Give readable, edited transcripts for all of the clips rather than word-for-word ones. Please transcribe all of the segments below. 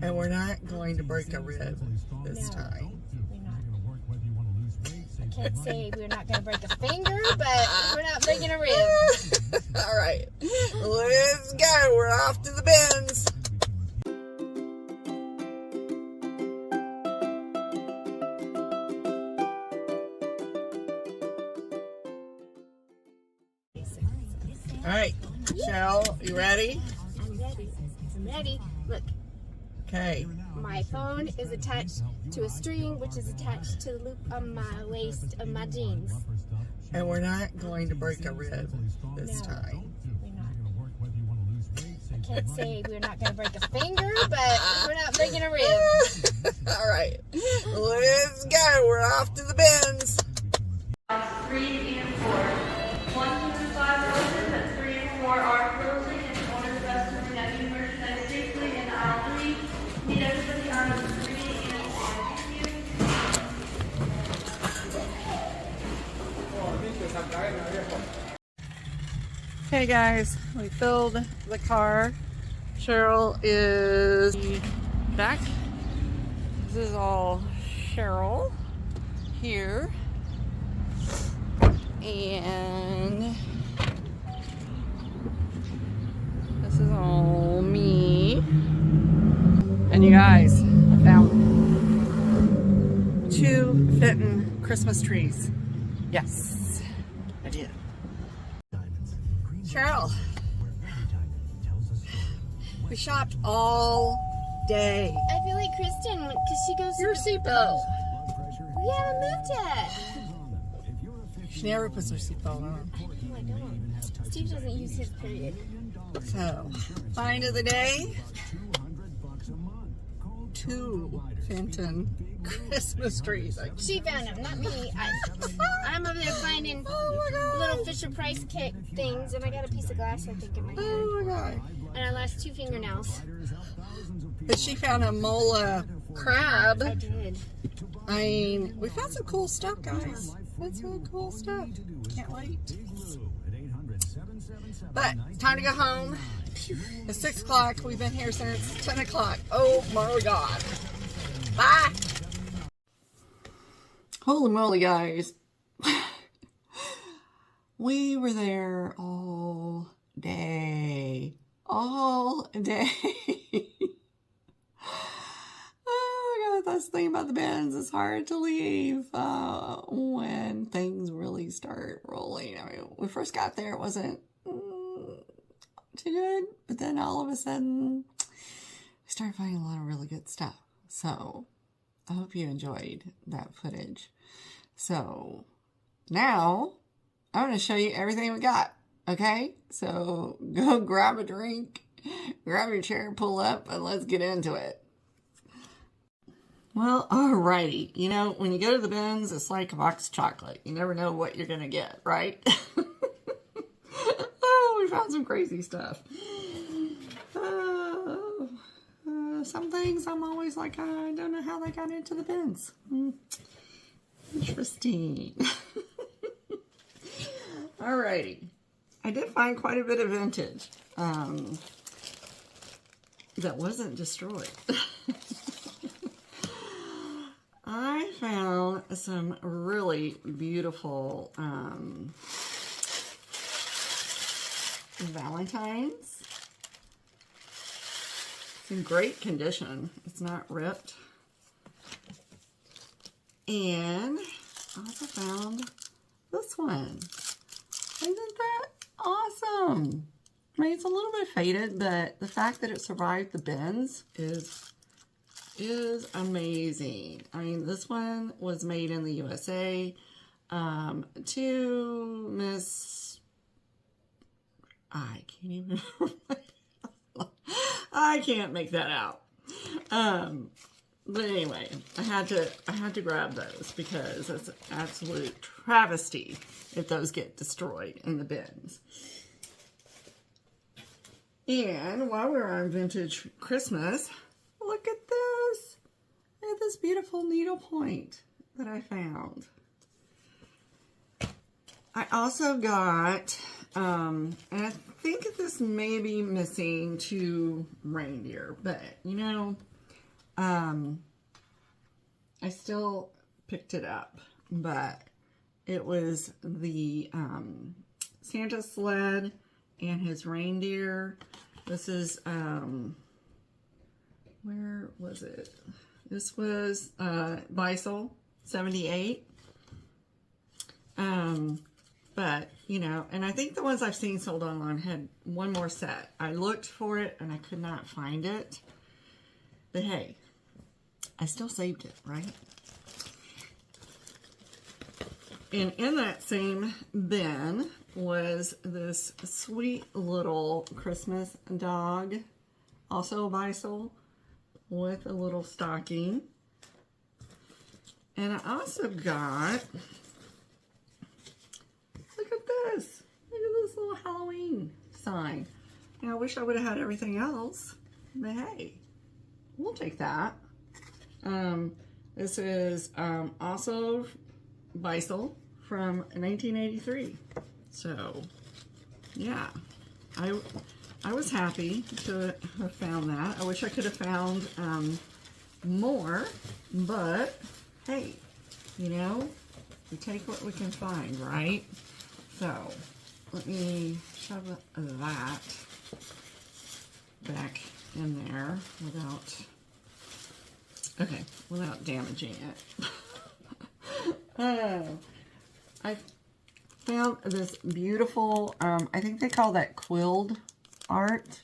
And we're not going to break a rib this time. We're not. I can't say we're not going to break a finger, but we're not breaking a rib. All right, let's go. We're off to the bins. All right, Cheryl, you ready? I'm ready. I'm ready. Look, Okay. my phone is attached to a string, which is attached to the loop on my waist of my jeans. And we're not going to break a rib this time. We're not. I can't say we're not going to break a finger, but we're not breaking a rib. All right, let's go. We're off to the bins. 3 and 4. 1 through 5 roses, and 3 and 4 are closing, and owner's customer that you merchandise safely in aisle 3. Need everybody on 3 and 4. Thank you. Hey guys, we filled the car. Cheryl is back. This is all Cheryl here. And this is all me. And you guys, I found 2 Fenton Christmas trees. Yes, I did. Cheryl, we shopped all day. I feel like Kristen, because she goes Your to seatbelt. We haven't moved yet. She never puts her seatbelt on. No, I don't. Steve doesn't use his period. So, find of the day, 2 Fenton Christmas trees. She found them, not me. I'm over there finding little Fisher Price kit things, and I got a piece of glass, I think, in my hand. Oh my God. And I lost 2 fingernails. But she found a mola crab. I did. I mean, we found some cool stuff, guys. That's really cool stuff. Can't wait. But it's time to go home. It's 6 o'clock. We've been here since 10 o'clock. Oh my God. Bye. Holy moly, guys. We were there all day. All day. Oh my God, that's the thing about the bins. It's hard to leave when things really start rolling. I mean, when we first got there, it wasn't too good. But then all of a sudden, we started finding a lot of really good stuff. So I hope you enjoyed that footage. So now I'm going to show you everything we got. Okay? So go grab a drink, grab your chair, pull up, and let's get into it. Well, alrighty. You know, when you go to the bins, it's like a box of chocolate. You never know what you're going to get, right? Oh, we found some crazy stuff. Some things I'm always like, I don't know how they got into the bins. Interesting. Alrighty. I did find quite a bit of vintage that wasn't destroyed. I found some really beautiful Valentines. It's in great condition. It's not ripped. And I also found this one. Isn't that awesome? I mean, it's a little bit faded, but the fact that it survived the bins is amazing. I mean, this one was made in the USA to Miss... I can't even... I can't make that out. But anyway, I had to grab those because it's an absolute travesty if those get destroyed in the bins. And while we're on vintage Christmas, look at this. Look at this beautiful needlepoint that I found. I also got, and I think this may be missing 2 reindeer, but you know, I still picked it up, but it was the Santa sled and his reindeer. This is, where was it? This was Beisel 78. But, you know, and I think the ones I've seen sold online had one more set. I looked for it and I could not find it. But hey, I still saved it, right? And in that same bin was this sweet little Christmas dog, also a Beisel, with a little stocking. And I also got, look at this little Halloween sign. Now, I wish I would have had everything else, but hey, we'll take that. This is also Beisel from 1983. So, yeah, I was happy to have found that. I wish I could have found more, but hey, you know, we take what we can find, right? So, let me shove that back in there without damaging it. I found this beautiful, I think they call that quilled art.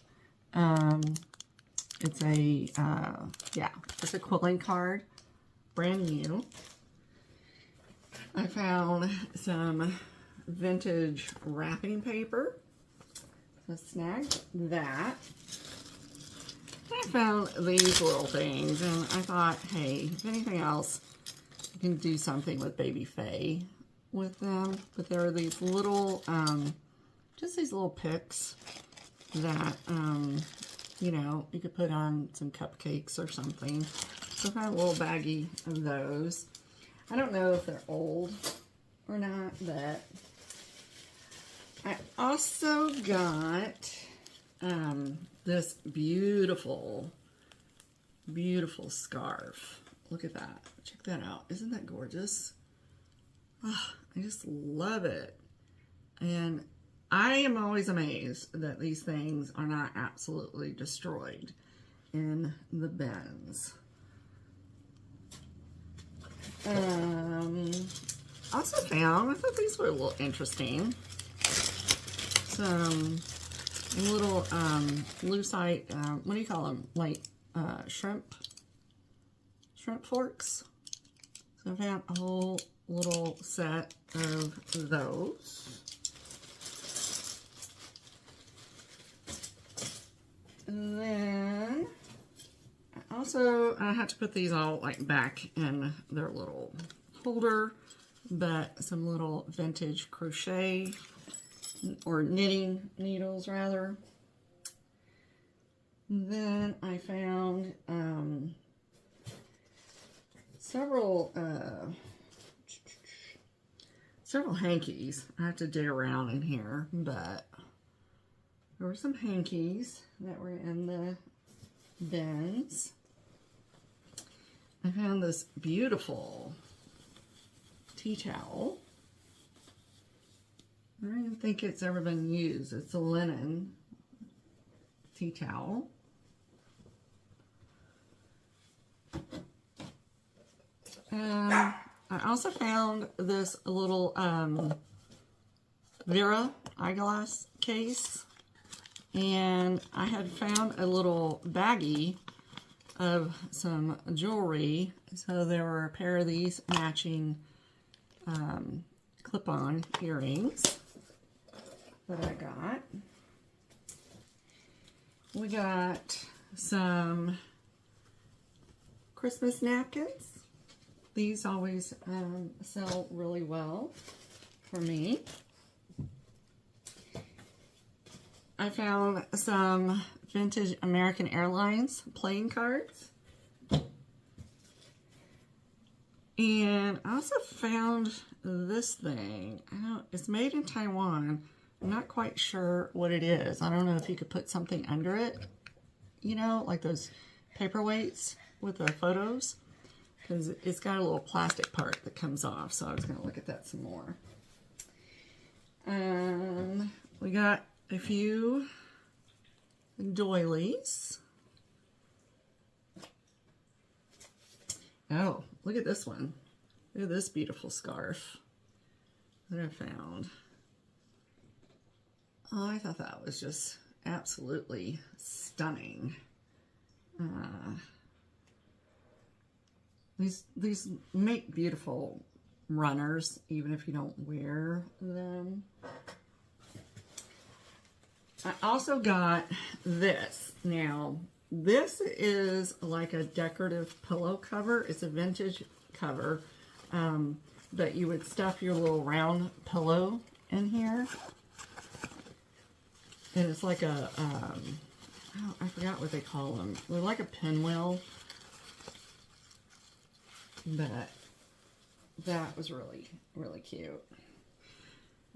It's a, it's a quilling card, brand new. I found some vintage wrapping paper. So snagged that. I found these little things, and I thought, hey, if anything else, I can do something with Baby Faye with them. But there are these little, just these little picks that, you know, you could put on some cupcakes or something. So I found a little baggie of those. I don't know if they're old or not, but I also got this beautiful, beautiful scarf. Look at that. Check that out. Isn't that gorgeous? Oh, I just love it. And I am always amazed that these things are not absolutely destroyed in the bins. Also found, I thought these were a little interesting, some little lucite, what do you call them? Like shrimp forks. So I found a whole little set of those. And then I had to put these all like back in their little holder, but some little vintage crochet or knitting needles rather. And then I found several hankies. I have to dig around in here, but there were some hankies that were in the bins. I found this beautiful tea towel. I don't even think it's ever been used. It's a linen tea towel. I also found this little Vera eyeglass case. And I had found a little baggie of some jewelry. So there were a pair of these matching clip-on earrings that I got. We got some Christmas napkins. These always sell really well for me. I found some vintage American Airlines playing cards. And I also found this thing. It's made in Taiwan. I'm not quite sure what it is. I don't know if you could put something under it. You know, like those paperweights with the photos because it's got a little plastic part that comes off. So I was going to look at that some more. We got a few doilies. Oh, look at this one. Look at this beautiful scarf that I found. Oh, I thought that was just absolutely stunning. These make beautiful runners, even if you don't wear them. I also got this. Now, this is like a decorative pillow cover. It's a vintage cover, but you would stuff your little round pillow in here. And it's like a, oh, I forgot what they call them. They're like a pinwheel. But that was really, really cute.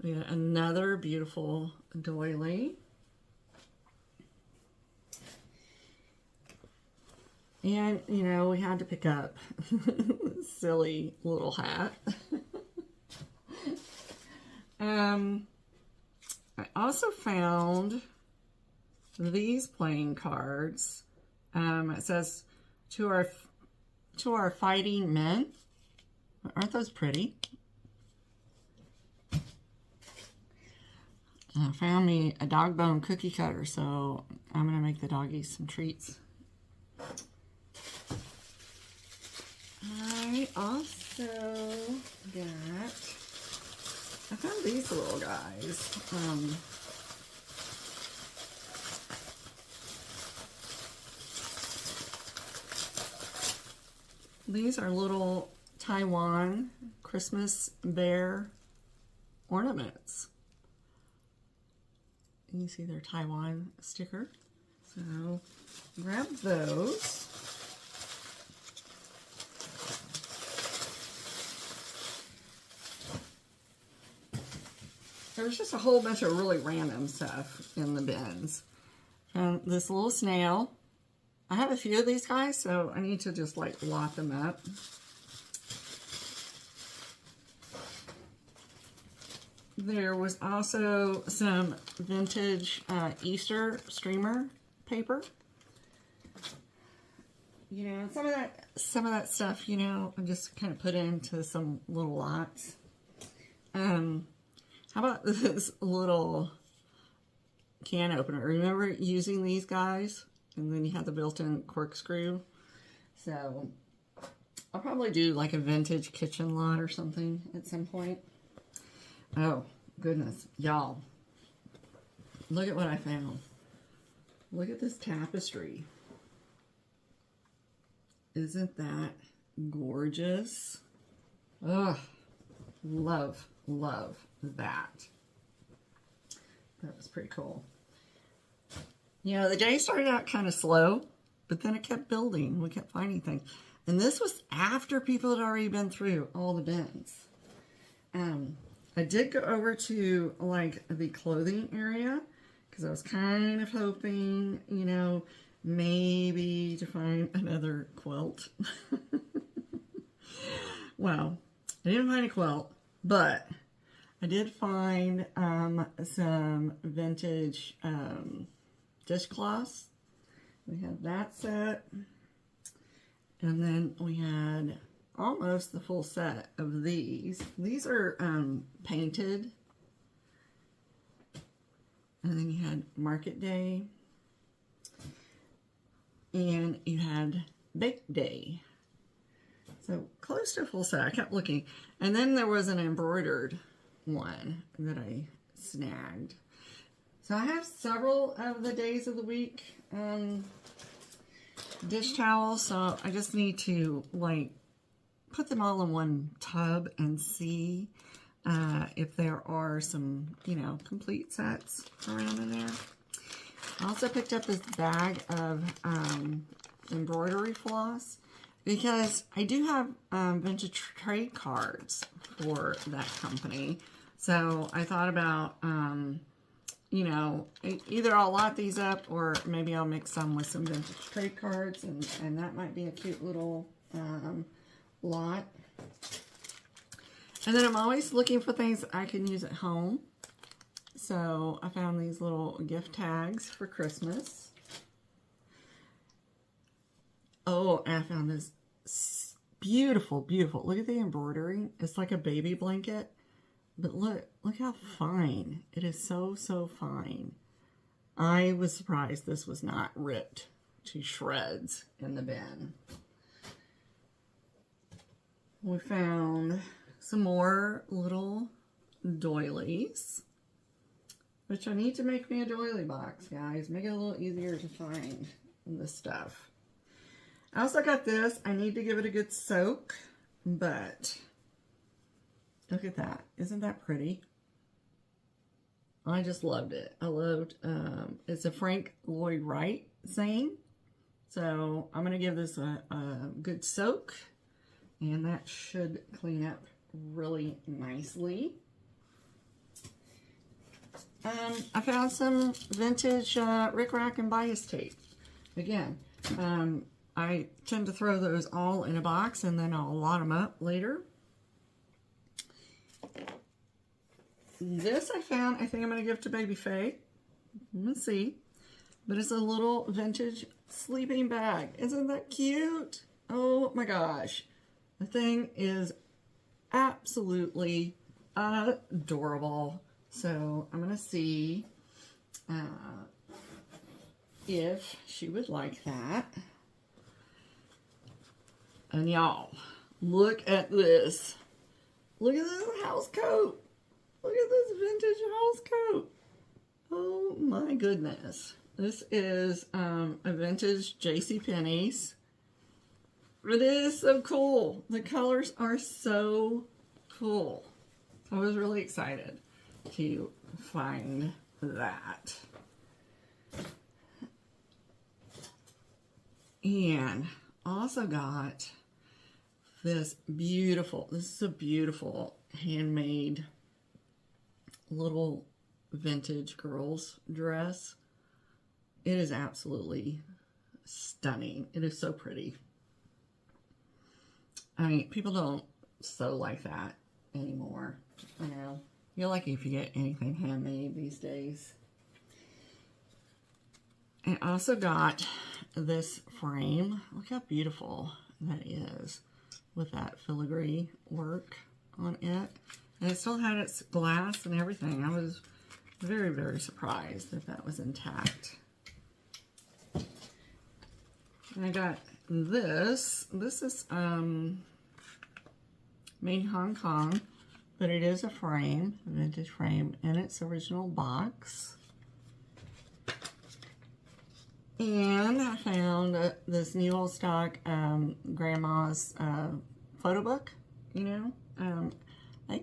We got another beautiful doily. And, you know, we had to pick up silly little hat. I also found these playing cards. It says, to our fighting men. Aren't those pretty? I found me a dog bone cookie cutter, so I'm going to make the doggies some treats. I also got, I found these little guys. These are little Taiwan Christmas bear ornaments. You see their Taiwan sticker. So grab those. There's just a whole bunch of really random stuff in the bins. And this little snail. I have a few of these guys, so I need to just like lot them up. There was also some vintage Easter streamer paper. You know, some of that stuff, you know, I just kind of put into some little lots. How about this little can opener? Remember using these guys? And then you have the built-in corkscrew. So I'll probably do like a vintage kitchen lot or something at some point. Oh, goodness. Y'all, look at what I found. Look at this tapestry. Isn't that gorgeous? Ugh, love, love that. That was pretty cool. You know, the day started out kind of slow, but then it kept building. We kept finding things. And this was after people had already been through all the bins. I did go over to, like, the clothing area, because I was kind of hoping, you know, maybe to find another quilt. Well, I didn't find a quilt, but I did find some vintage dishcloths. We had that set, and then we had almost the full set of these. These are painted, and then you had Market Day, and you had Bake Day. So close to a full set. I kept looking, and then there was an embroidered one that I snagged. So I have several of the days of the week dish towels, so I just need to like put them all in one tub and see if there are some, you know, complete sets around in there. I also picked up this bag of embroidery floss because I do have vintage trade cards for that company. So I thought about you know, either I'll lot these up or maybe I'll mix some with some vintage trade cards, and that might be a cute little lot. And then I'm always looking for things I can use at home. So I found these little gift tags for Christmas. Oh, and I found this beautiful, beautiful. Look at the embroidery. It's like a baby blanket. But look how fine. It is so, so fine. I was surprised this was not ripped to shreds in the bin. We found some more little doilies, which I need to make me a doily box, guys. Make it a little easier to find this stuff. I also got this. I need to give it a good soak, but look at that. Isn't that pretty? I just loved it. I loved, it's a Frank Lloyd Wright saying. So I'm going to give this a good soak, and that should clean up really nicely. I found some vintage Rick Rack and bias tape. Again, I tend to throw those all in a box and then I'll lot them up later. This I found, I think I'm going to give to Baby Faye. Let's see. But it's a little vintage sleeping bag. Isn't that cute? Oh my gosh. The thing is absolutely adorable. So I'm going to see if she would like that. And y'all, look at this. Look at this house coat. Look at this vintage house coat. Oh my goodness. This is a vintage JCPenney's. It is so cool. The colors are so cool. I was really excited to find that. And also got this is a beautiful handmade little vintage girl's dress. It is absolutely stunning. It is so pretty. I mean, people don't sew like that anymore. You know, you're lucky if you get anything handmade these days. I also got this frame. Look how beautiful that is with that filigree work on it. And it still had its glass and everything. I was very, very surprised that that was intact. And I got this. This is made in Hong Kong, but it is a frame, a vintage frame, in its original box. And I found this new old stock grandma's photo book. You know, I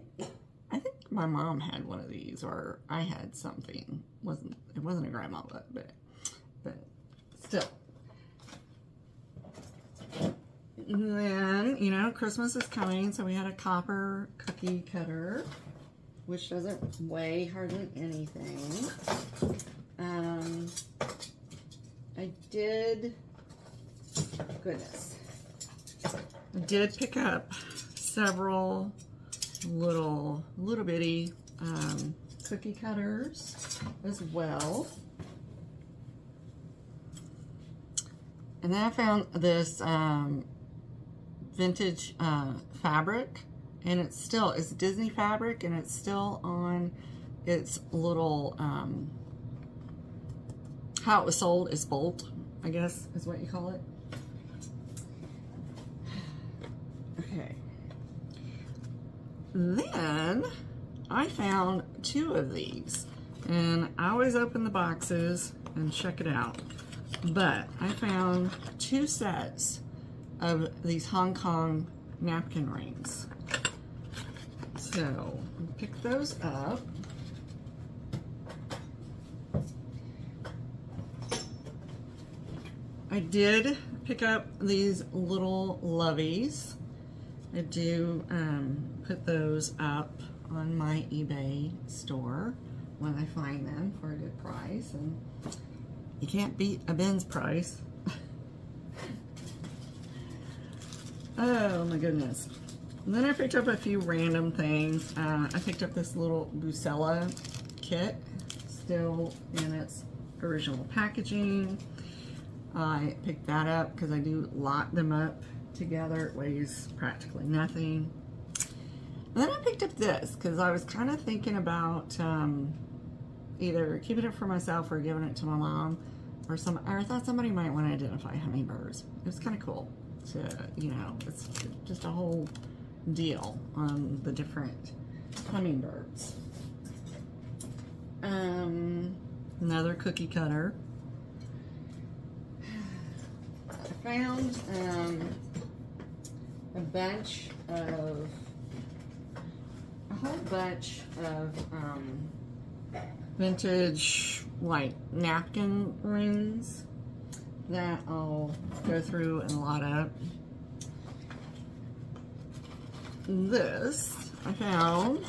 think my mom had one of these, or I had something. It wasn't a grandma book, but still. And then, you know, Christmas is coming, so we had a copper cookie cutter, which doesn't weigh hardly anything. I did pick up several little bitty cookie cutters as well. And then I found this vintage fabric, and it's Disney fabric, and it's still on its little how it was sold is bolt, I guess is what you call it. Okay. Then I found 2 of these, and I always open the boxes and check it out. But I found 2 sets of these Hong Kong napkin rings. So pick those up. I did pick up these little loveys. I do put those up on my eBay store. when I find them for a good price, and you can't beat a bin's price. Oh my goodness. And then I picked up a few random things. I picked up this little Bucella kit, still in its original packaging. I picked that up because I do lot them up together. It weighs practically nothing. And then I picked up this because I was kind of thinking about either keeping it for myself or giving it to my mom, or I thought somebody might want to identify hummingbirds. It was kind of cool to, you know, it's just a whole deal on the different hummingbirds. Another cookie cutter. I found a whole bunch of vintage like napkin rings that I'll go through and lot up. I found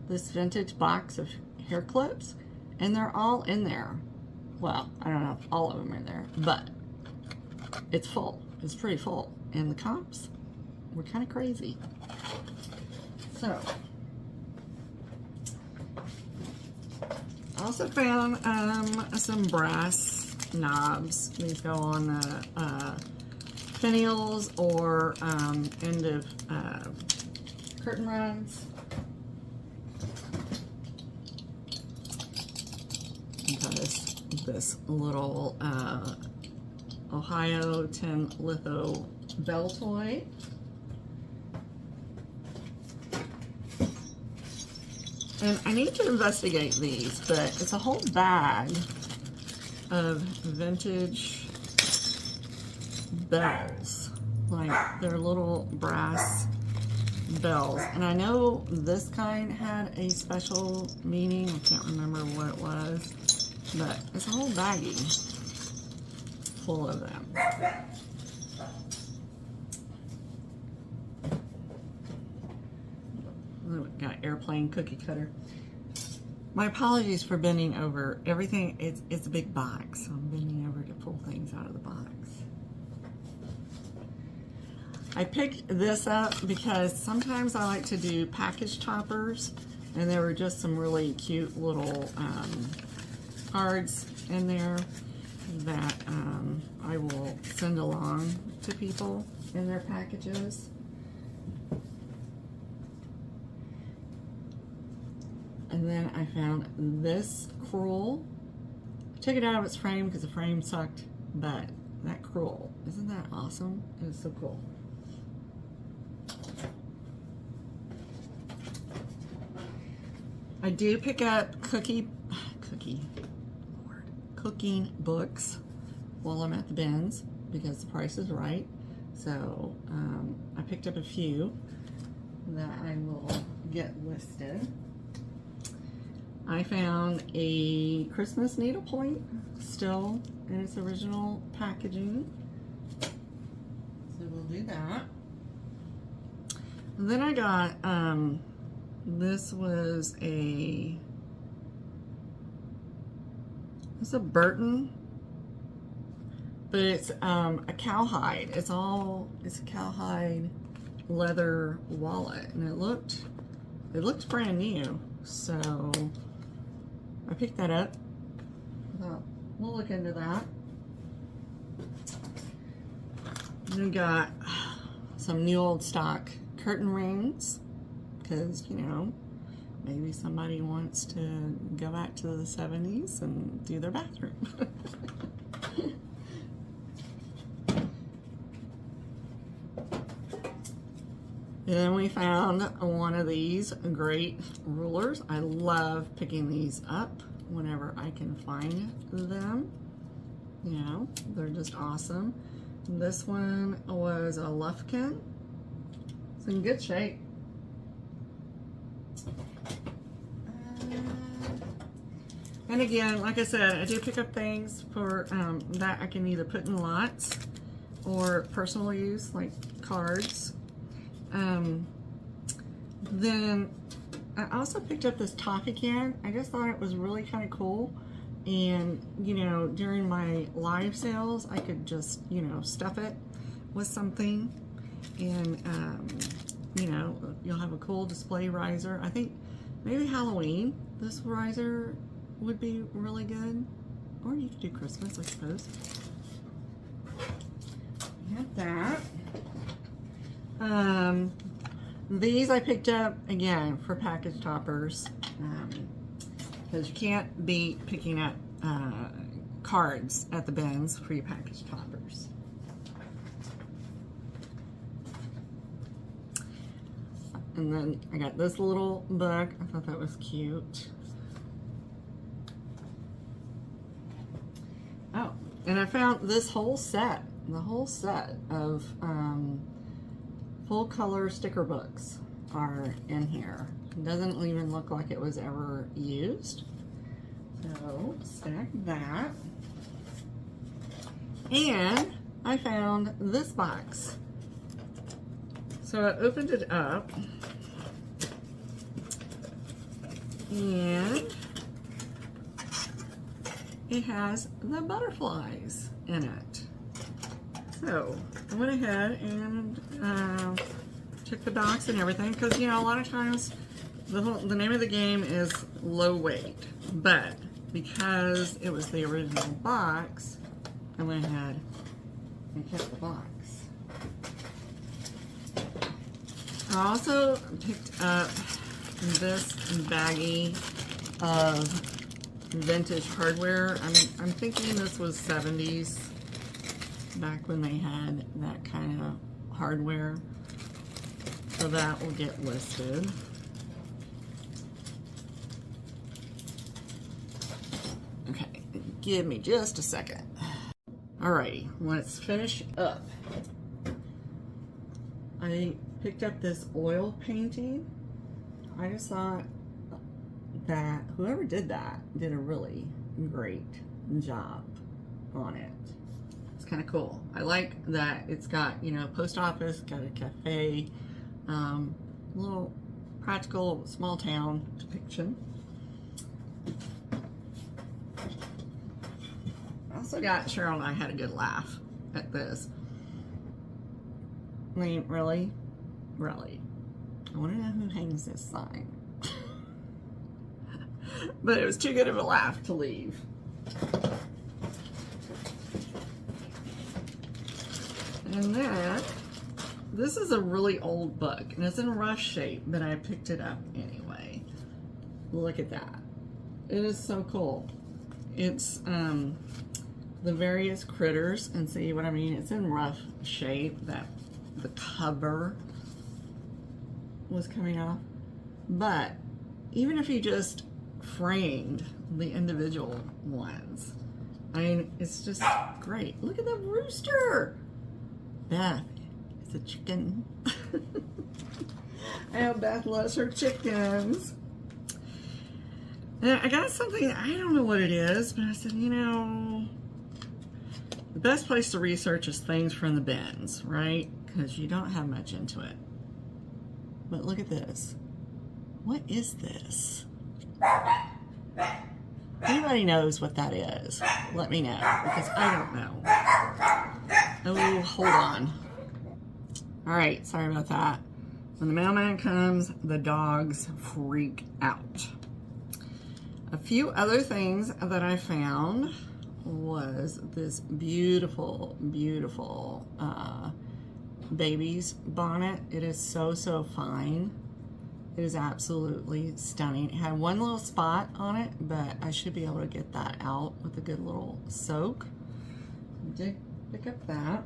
this vintage box of hair clips, and they're all in there. Well, I don't know if all of them are there, but it's full. It's pretty full, and the comps were kind of crazy. So I also found some brass knobs. These go on the finials or end of curtain rods. Because this little Ohio 10 litho bell toy. And I need to investigate these, but it's a whole bag of vintage bells. Like, they're little brass bells. And I know this kind had a special meaning. I can't remember what it was. But it's a whole baggie full of them. Got airplane cookie cutter. My apologies for bending over. Everything, it's a big box, so I'm bending over to pull things out of the box. I picked this up because sometimes I like to do package toppers, and there were just some really cute little cards in there that I will send along to people in their packages. And then I found this crewel. I took it out of its frame because the frame sucked, but that crewel, isn't that awesome? It is so cool. I do pick up cooking books while I'm at the bins because the price is right. So I picked up a few that I will get listed. I found a Christmas needlepoint still in its original packaging. So we'll do that. And then I got, this was it's a Burton, but it's a cowhide. It's a cowhide leather wallet, and it looked brand new. So I picked that up. We'll look into that. And we got some new old stock curtain rings because, you know, maybe somebody wants to go back to the 70s and do their bathroom. And then we found one of these great rulers. I love picking these up whenever I can find them. You know, they're just awesome. This one was a Lufkin. It's in good shape. And again, like I said, I do pick up things for that I can either put in lots or personal use, like cards. Then I also picked up this toffee can. I just thought it was really kind of cool. And, you know, during my live sales, I could just, you know, stuff it with something. And, you know, you'll have a cool display riser. I think maybe Halloween, this riser would be really good. Or you could do Christmas, I suppose. We have that. These I picked up, again, for package toppers. Because you can't be picking up cards at the bins for your package toppers. And then I got this little book. I thought that was cute. Oh, and I found this whole set, the whole set of full color sticker books are in here. It doesn't even look like it was ever used. So, stack that. And I found this box. So I opened it up. And it has the butterflies in it. So I went ahead and checked the box and everything, because, you know, a lot of times the name of the game is low weight, but because it was the original box, I went ahead and kept the box. I also picked up this baggie of vintage hardware. I'm thinking this was 70s, back when they had that kind of hardware. So that will get listed. Okay, give me just a second. Alrighty, let's finish up. I picked up this oil painting. I just thought that whoever did that did a really great job on it. It's kind of cool. I like that it's got, you know, post office, got a cafe, little practical small town depiction. I also got, Cheryl and I had a good laugh at this. I mean, really? Really? I want to know who hangs this sign. But it was too good of a laugh to leave. And then, this is a really old book, and it's in rough shape, but I picked it up anyway. Look at that. It is so cool. It's the various critters, and see what I mean? It's in rough shape. That the cover was coming off. But even if you just framed the individual ones, I mean, it's just great. Look at the rooster. Beth, it's a chicken. I know Beth loves her chickens. And I got something, I don't know what it is, but I said, you know, the best place to research is things from the bins, right? Because you don't have much into it. But look at this. What is this? Anybody knows what that is? Let me know, because I don't know. Oh, hold on. All right, sorry about that. When the mailman comes, the dogs freak out. A few other things that I found was this beautiful, beautiful baby's bonnet. It is so, so fine. It is absolutely stunning. It had one little spot on it, but I should be able to get that out with a good little soak. Did pick up that.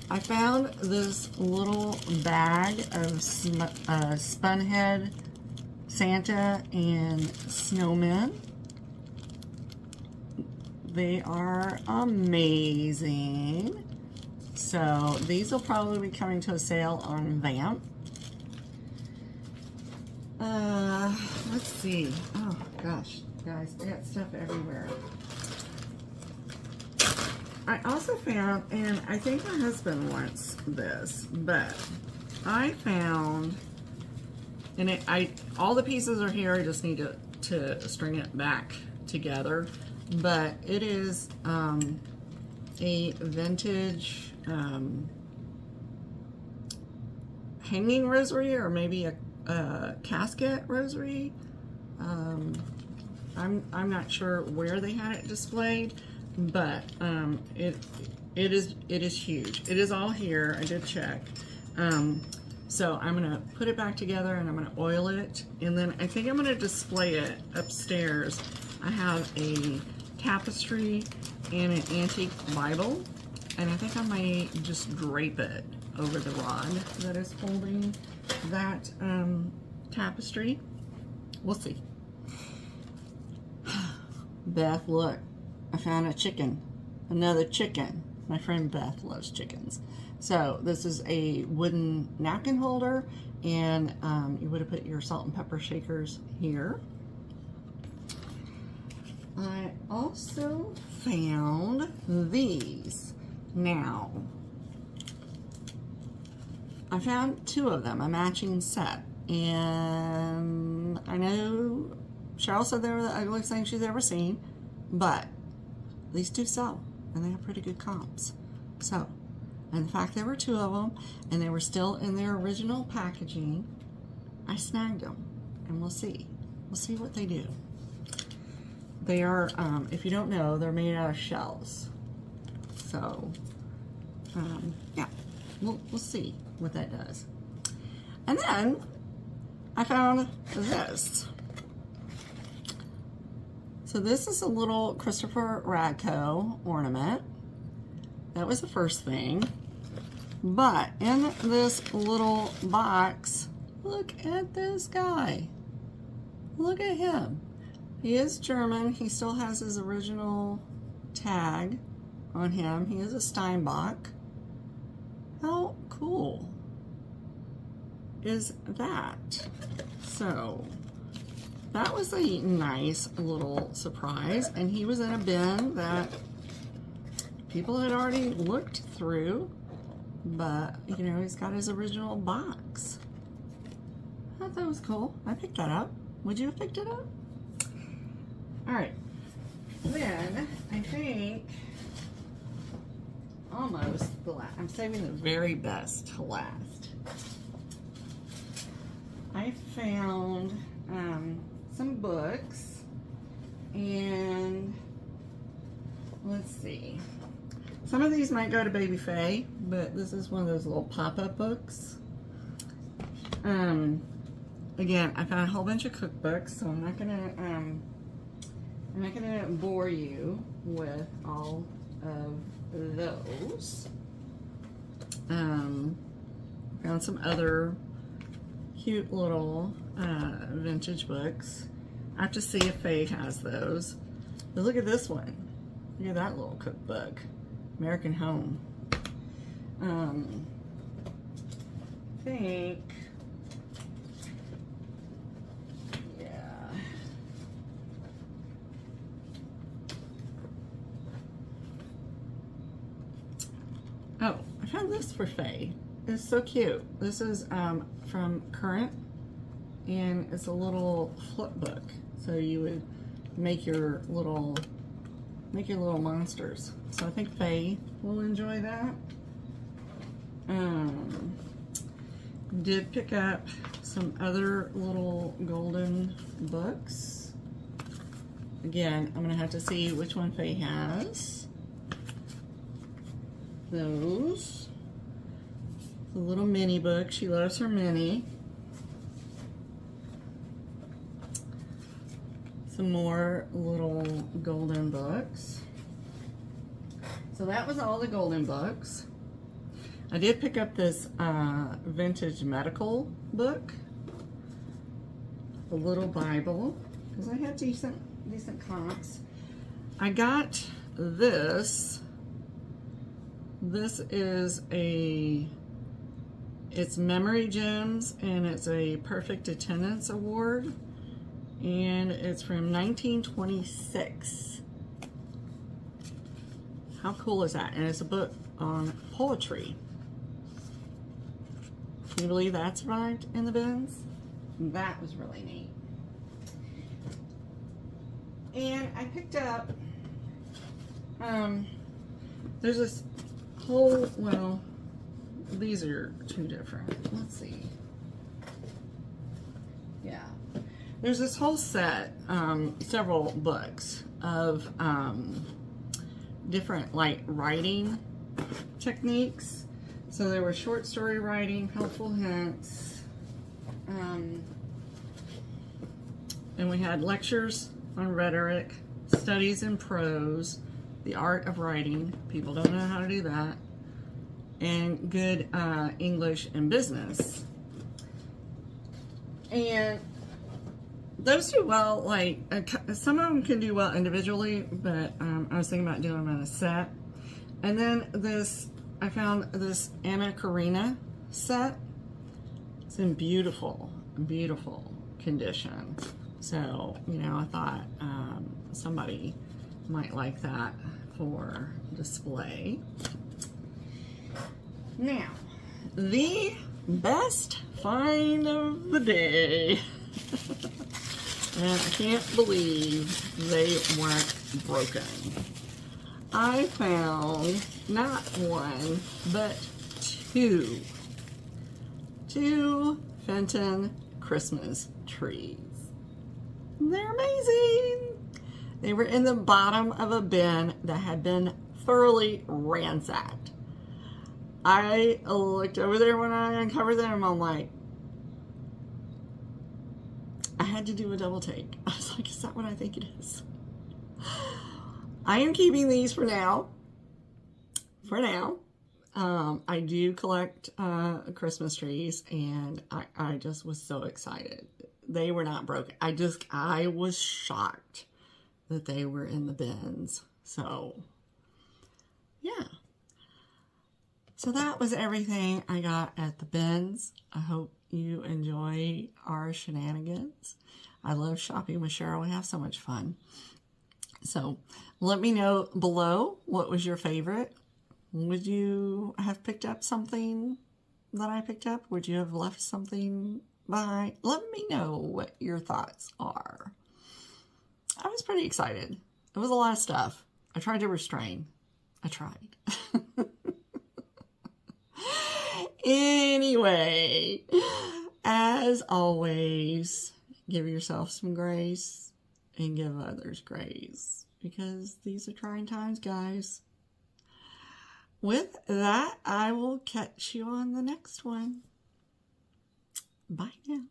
I found this little bag of Spunhead Santa and snowmen. They are amazing. So these will probably be coming to a sale on Vamp. Let's see. Oh gosh, guys, I got stuff everywhere. I also found, and I think my husband wants this, but I found And all the pieces are here. I just need to string it back together. But it is a vintage hanging rosary, or maybe a casket rosary. I'm not sure where they had it displayed, but it is huge. It is all here. I did check. So I'm gonna put it back together and I'm gonna oil it, and then I think I'm gonna display it upstairs. I have a tapestry and an antique Bible, and I think I might just drape it over the rod that is holding that tapestry. We'll see. Beth, look, I found a chicken, another chicken. My friend Beth loves chickens. So this is a wooden napkin holder, and you would have put your salt and pepper shakers here. I also found these. Now, I found 2 of them, a matching set, and I know Cheryl said they were the ugliest thing she's ever seen, but these 2 sell, and they have pretty good comps. So, and the fact there were 2 of them, and they were still in their original packaging, I snagged them, and we'll see. We'll see what they do. They are, if you don't know, they're made out of shells. So, yeah, we'll see what that does. And then I found this. So this is a little Christopher Radko ornament. That was the first thing. But in this little box, look at this guy. Look at him. He is German. He still has his original tag on him. He is a Steinbach. How cool is that? So that was a nice little surprise, and he was in a bin that people had already looked through, but you know, he's got his original box. I thought that was cool. I picked that up. Would you have picked it up? All right, then I think almost the last. I'm saving the very best to last. I found some books, and let's see. Some of these might go to Baby Faye, but this is one of those little pop-up books. Again, I found a whole bunch of cookbooks, so I'm not gonna bore you with all of those. Found some other cute little vintage books. I have to see if Faye has those. But look at this one. Look at that little cookbook. American Home. I think, yeah. Oh, I found this for Faye. It's so cute. This is from Current, and it's a little flip book. So you would make your little monsters. So I think Faye will enjoy that. Did pick up some other little golden books. Again, I'm gonna have to see which one Faye has. Those. The little mini book. She loves her mini. Some more little golden books. So that was all the golden books. I did pick up this vintage medical book, a little Bible, because I had decent comps. I got this. This is it's Memory Gems, and it's a Perfect Attendance Award, and it's from 1926. How cool is that? And it's a book on poetry. Can you believe that survived in the bins? that was really neat. And I picked up, there's this whole, well, these are two different. Let's see. Yeah. There's this whole set, several books of different like writing techniques. So there were short story writing, helpful hints, and we had lectures on rhetoric, studies in prose, the art of writing. People don't know how to do that. And good English and business. And those do well, like, some of them can do well individually, but I was thinking about doing them in a set. And then this, I found this Anna Karenina set. It's in beautiful, beautiful condition. So, you know, I thought somebody might like that for display. Now, the best find of the day. And I can't believe they weren't broken. I found not one, but two Fenton Christmas trees. They're amazing. They were in the bottom of a bin that had been thoroughly ransacked. I looked over there when I uncovered them. I'm like, I had to do a double take. I was like, is that what I think it is? I am keeping these for now. I do collect Christmas trees, and I just was so excited. They were not broken. I was shocked that they were in the bins. So, yeah. So that was everything I got at the bins. I hope you enjoy our shenanigans. I love shopping with Sheryl. We have so much fun. So let me know below, what was your favorite? Would you have picked up something that I picked up? Would you have left something behind? Let me know what your thoughts are. I was pretty excited. It was a lot of stuff. I tried to restrain. I tried. Anyway, as always, give yourself some grace and give others grace, because these are trying times, guys. With that, I will catch you on the next one. Bye now.